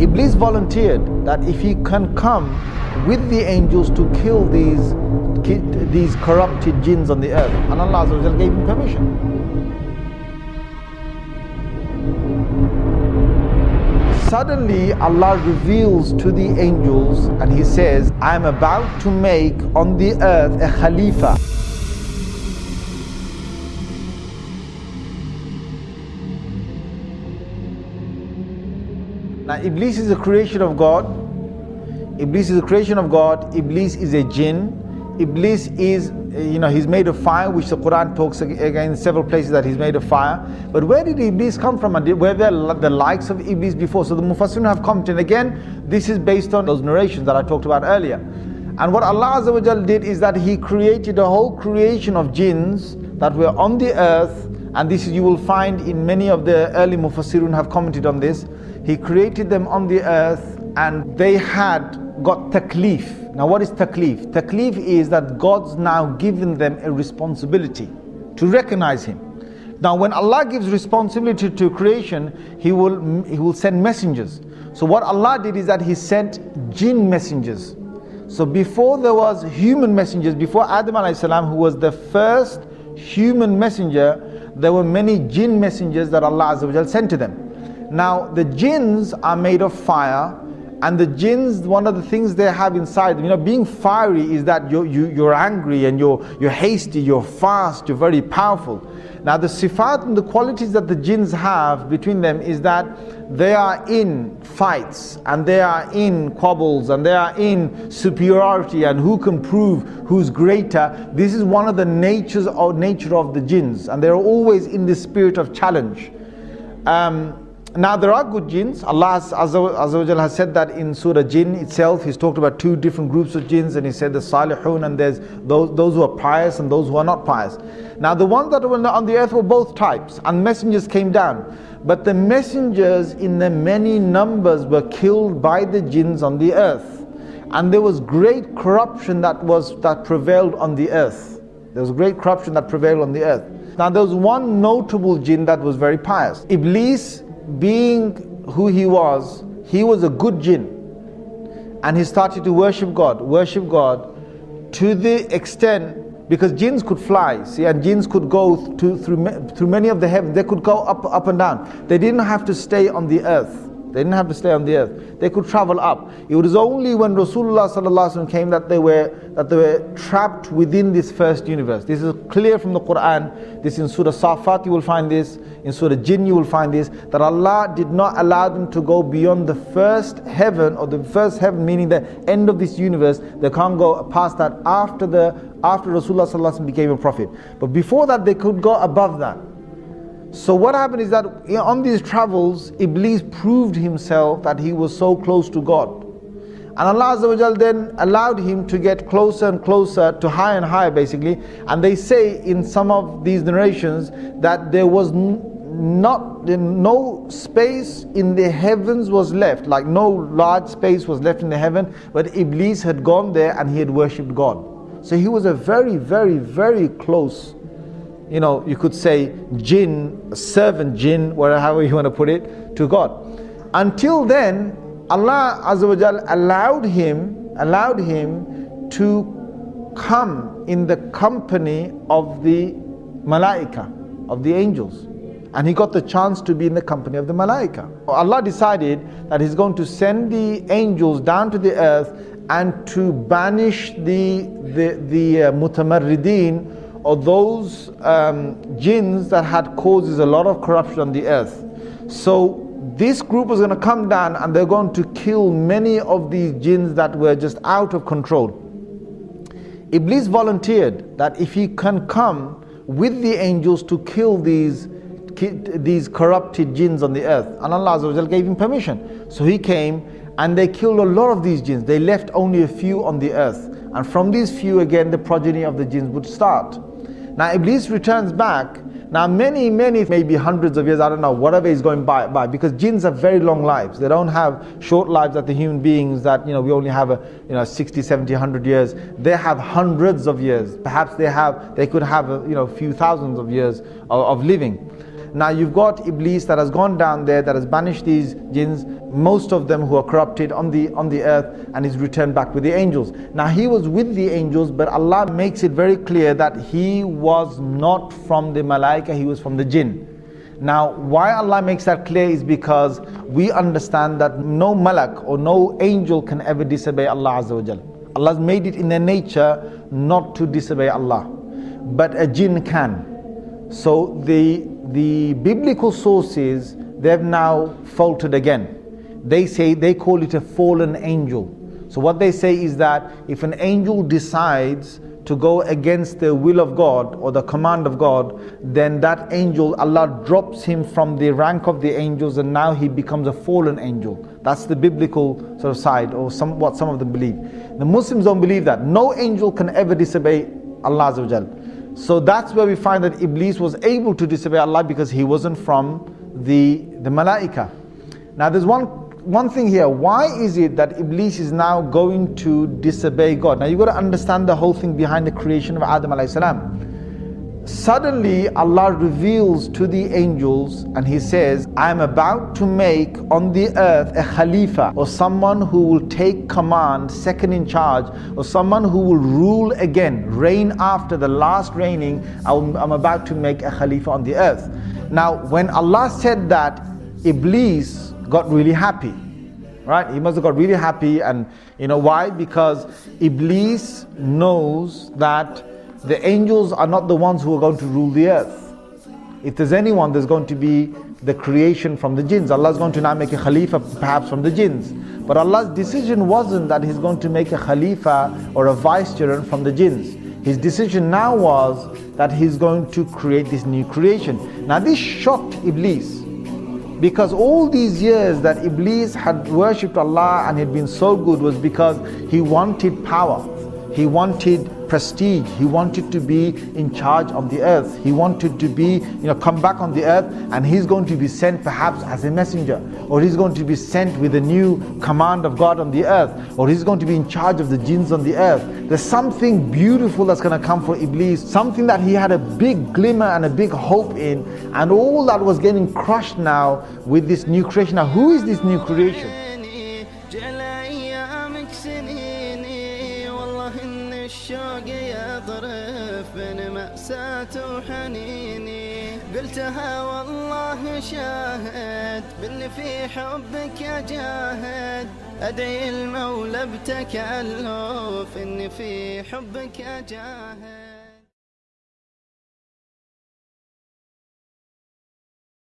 Iblis volunteered that if he can come with the angels to kill these corrupted jinns on the earth, and Allah Azza wa Jal gave him permission. Suddenly Allah reveals to the angels and He says, I am about to make on the earth a Khalifa. Now Iblis is a creation of God. Iblis is a creation of God. Iblis is a jinn. Iblis is, he's made of fire, which the Quran talks again in several places that he's made of fire. But where did Iblis come from? And were there the likes of Iblis before? So the Mufassirun have commented. And again, this is based on those narrations that I talked about earlier. And what Allah Azza wa Jal did is that He created a whole creation of jinns that were on the earth. And this you will find in many of the early Mufassirun have commented on this. He created them on the earth and they had got taklif. Now what is taklif? Taklif is that God's now given them a responsibility to recognize Him. Now when Allah gives responsibility to creation, He will send messengers. So what Allah did is that He sent jinn messengers. So before there was human messengers, before Adam alayhi salam, who was the first human messenger, there were many jinn messengers that Allah Azza wa Jal sent to them. Now the jinns are made of fire, and the jinns, one of the things they have inside them, being fiery is that you're angry and you're hasty, you're fast, you're very powerful. Now the sifat and the qualities that the jinns have between them is that they are in fights and they are in quabbles and they are in superiority and who can prove who's greater. This is one of the nature of the jinns, and they're always in the spirit of challenge. Now there are good jinns. Allah Azza wa Jal has said that in Surah Jinn itself. He's talked about two different groups of jinns, and He said the salihun, and there's those who are pious and those who are not pious. Now the ones that were on the earth were both types, and messengers came down. But the messengers in the many numbers were killed by the jinns on the earth. And there was great corruption that prevailed on the earth. There was great corruption that prevailed on the earth. Now there was one notable jinn that was very pious. Iblis, being who he was a good jinn, and he started to worship God to the extent, because jinns could fly, see, and jinns could go through many of the heavens. They could go up and down. They didn't have to stay on the earth. They could travel up. It was only when Rasulullah sallallahu alaihi wasallam came that they were trapped within this first universe. This is clear from the Quran. This in Surah Safat you will find this. In Surah Jinn you will find this. That Allah did not allow them to go beyond the first heaven, or the first heaven meaning the end of this universe. They can't go past that after Rasulullah sallallahu alaihi wasallam became a prophet. But before that they could go above that. So what happened is that on these travels, Iblis proved himself that he was so close to God. And Allah Azza wa Jal then allowed him to get closer and closer, to higher and higher basically. And they say in some of these narrations that there was no space in the heavens was left, like no large space was left in the heaven, but Iblis had gone there and he had worshipped God. So he was a very, very, very close, you could say jinn, servant jinn, however you want to put it, to God. Until then, Allah Azza wa Jal allowed him to come in the company of the malaika, of the angels. And he got the chance to be in the company of the malaika. Allah decided that He's going to send the angels down to the earth and to banish the mutamarrideen, or those jinns that had causes a lot of corruption on the earth. So this group was going to come down and they're going to kill many of these jinns that were just out of control. Iblis volunteered that if he can come with the angels to kill these corrupted jinns on the earth, and Allah Azza wa Jal gave him permission. So he came and they killed a lot of these jinns. They left only a few on the earth, and from these few again the progeny of the jinns would start. Now Iblis returns back. Now many, maybe hundreds of years, I don't know, whatever is going by, because jinns have very long lives. They don't have short lives that the human beings that, we only have 60, 70, 100 years. They have hundreds of years. Perhaps they could have a few thousands of years of living. Now you've got Iblis that has gone down there, that has banished these jinns, most of them who are corrupted on the earth, and is returned back with the angels. Now he was with the angels, but Allah makes it very clear that he was not from the malaika, he was from the jinn. Now why Allah makes that clear is because we understand that no malak or no angel can ever disobey Allah Azza wa Jal. Allah's made it in their nature not to disobey Allah, but a jinn can. So the biblical sources, they've now faltered again. They call it a fallen angel. So what they say is that if an angel decides to go against the will of God or the command of God, then that angel, Allah drops him from the rank of the angels and now he becomes a fallen angel. That's the biblical sort of side, or what some of them believe. The Muslims don't believe that. No angel can ever disobey Allah Azza wa Jal. So that's where we find that Iblis was able to disobey Allah because he wasn't from the malaika. Now there's one thing here. Why is it that Iblis is now going to disobey God? Now you've got to understand the whole thing behind the creation of Adam alayhi salam. Suddenly Allah reveals to the angels and he says, I am about to make on the earth a Khalifa, or someone who will take command, second in charge, or someone who will rule again, reign after the last reigning. I'm about to make a Khalifa on the earth. Now when Allah said that, Iblis got really happy, right? He must have got really happy. And you know why? Because Iblis knows that the angels are not the ones who are going to rule the earth. If there's anyone, there's going to be the creation from the jinns. Allah is going to now make a Khalifa perhaps from the jinns. But Allah's decision wasn't that He's going to make a Khalifa or a vicegerent from the jinns. His decision now was that He's going to create this new creation. Now this shocked Iblis, because all these years that Iblis had worshipped Allah and had been so good was because he wanted power, he wanted prestige, he wanted to be in charge of the earth, he wanted to be, come back on the earth, and he's going to be sent perhaps as a messenger, or he's going to be sent with a new command of God on the earth, or he's going to be in charge of the jinns on the earth. There's something beautiful that's going to come for Iblis, something that he had a big glimmer and a big hope in, and all that was getting crushed now with this new creation. Now who is this new creation? قلتها والله شاهد باللي في حبك يا جاهد أدعي المولى بتكلف إني في حبك يا جاهد.